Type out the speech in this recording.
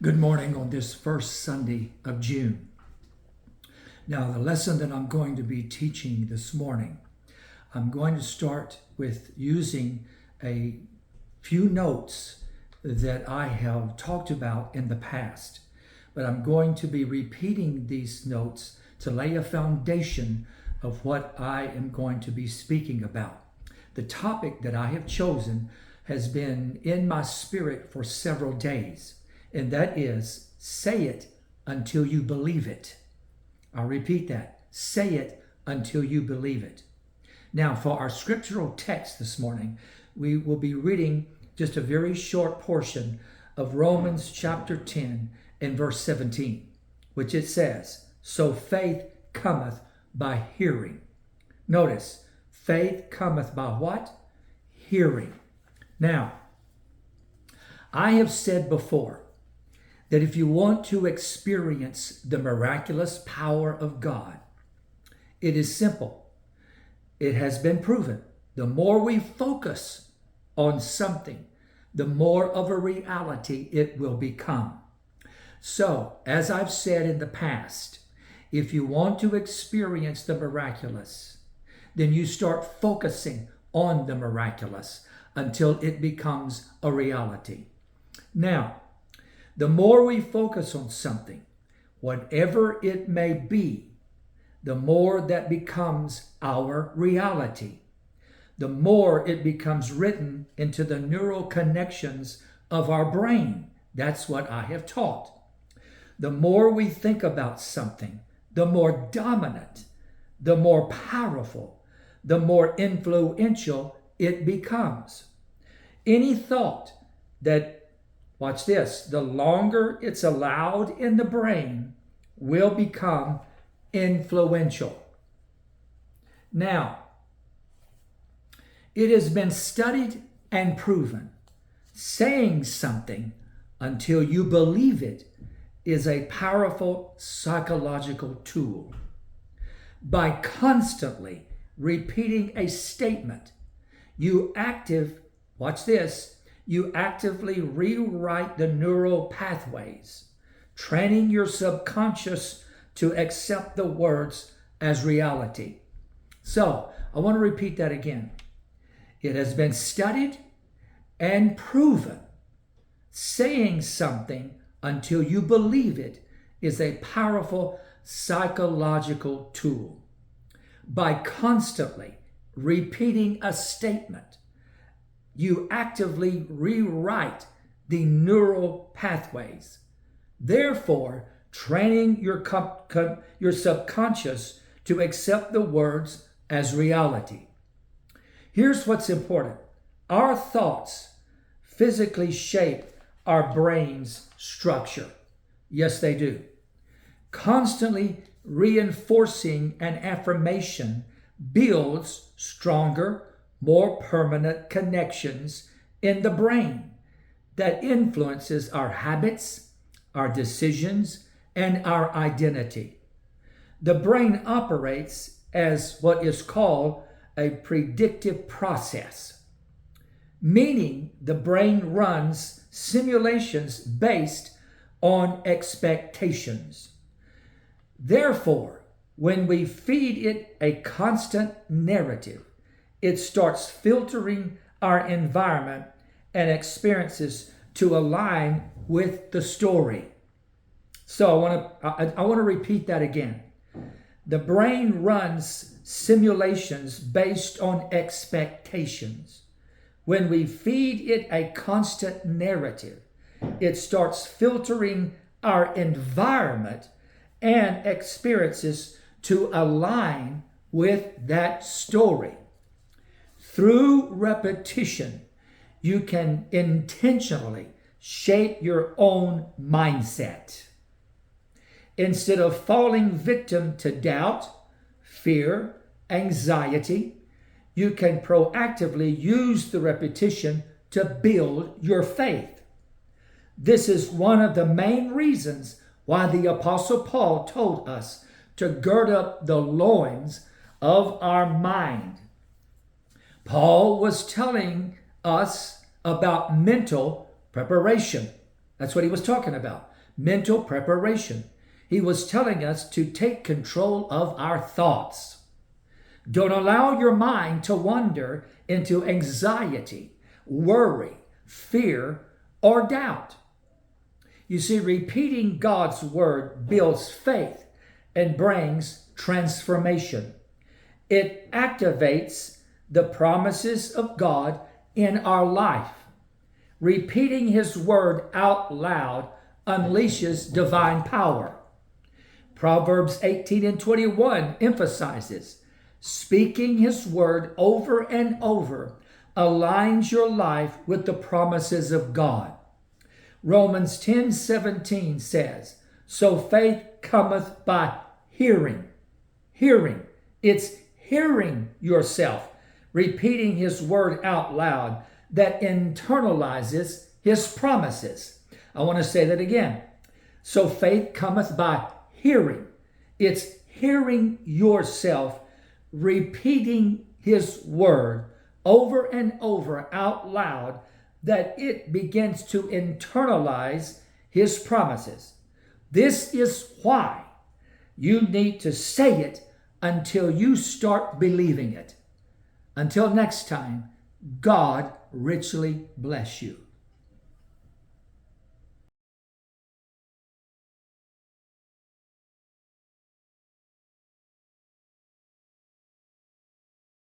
Good morning on this first Sunday of June. Now, the lesson that I'm going to be teaching this morning, I'm going to start with using a few notes that I have talked about in the past, but I'm going to be repeating these notes to lay a foundation of what I am going to be speaking about. The topic that I have chosen has been in my spirit for several days, and that is, say it until you believe it. I'll repeat that. Say it until you believe it. Now, for our scriptural text this morning, we will be reading just a very short portion of Romans chapter 10 and verse 17, which it says, "So faith cometh by hearing." Notice, faith cometh by what? Hearing. Now, I have said before that if you want to experience the miraculous power of God, it is simple. It has been proven. The more we focus on something, the more of a reality it will become. So, as I've said in the past, if you want to experience the miraculous, then you start focusing on the miraculous until it becomes a reality. Now, the more we focus on something, whatever it may be, the more that becomes our reality. The more it becomes written into the neural connections of our brain. That's what I have taught. The more we think about something, the more dominant, the more powerful, the more influential it becomes. Any thought that, watch this, the longer it's allowed in the brain will become influential. Now, it has been studied and proven. Saying something until you believe it is a powerful psychological tool. By constantly repeating a statement, watch this, you actively rewrite the neural pathways, training your subconscious to accept the words as reality. So, I want to repeat that again. It has been studied and proven. Saying something until you believe it is a powerful psychological tool. By constantly repeating a statement, you actively rewrite the neural pathways, therefore training your subconscious to accept the words as reality. Here's what's important. Our thoughts physically shape our brain's structure. Yes, they do. Constantly reinforcing an affirmation builds stronger, more permanent connections in the brain that influences our habits, our decisions, and our identity. The brain operates as what is called a predictive process, meaning the brain runs simulations based on expectations. Therefore, when we feed it a constant narrative, it starts filtering our environment and experiences to align with the story. So I want to repeat that again. The brain runs simulations based on expectations. When we feed it a constant narrative, it starts filtering our environment and experiences to align with that story. Through repetition, you can intentionally shape your own mindset. Instead of falling victim to doubt, fear, anxiety, you can proactively use the repetition to build your faith. This is one of the main reasons why the Apostle Paul told us to gird up the loins of our mind. Paul was telling us about mental preparation. That's what he was talking about. Mental preparation. He was telling us to take control of our thoughts. Don't allow your mind to wander into anxiety, worry, fear, or doubt. You see, repeating God's word builds faith and brings transformation. It activates the promises of God in our life. Repeating his word out loud unleashes divine power. Proverbs 18:21 emphasizes speaking his word over and over aligns your life with the promises of God. Romans 10:17 says, so faith cometh by hearing. Hearing. It's hearing yourself, repeating his word out loud that internalizes his promises. I want to say that again. So faith cometh by hearing. It's hearing yourself, repeating his word over and over out loud, that it begins to internalize his promises. This is why you need to say it until you start believing it. Until next time, God richly bless you.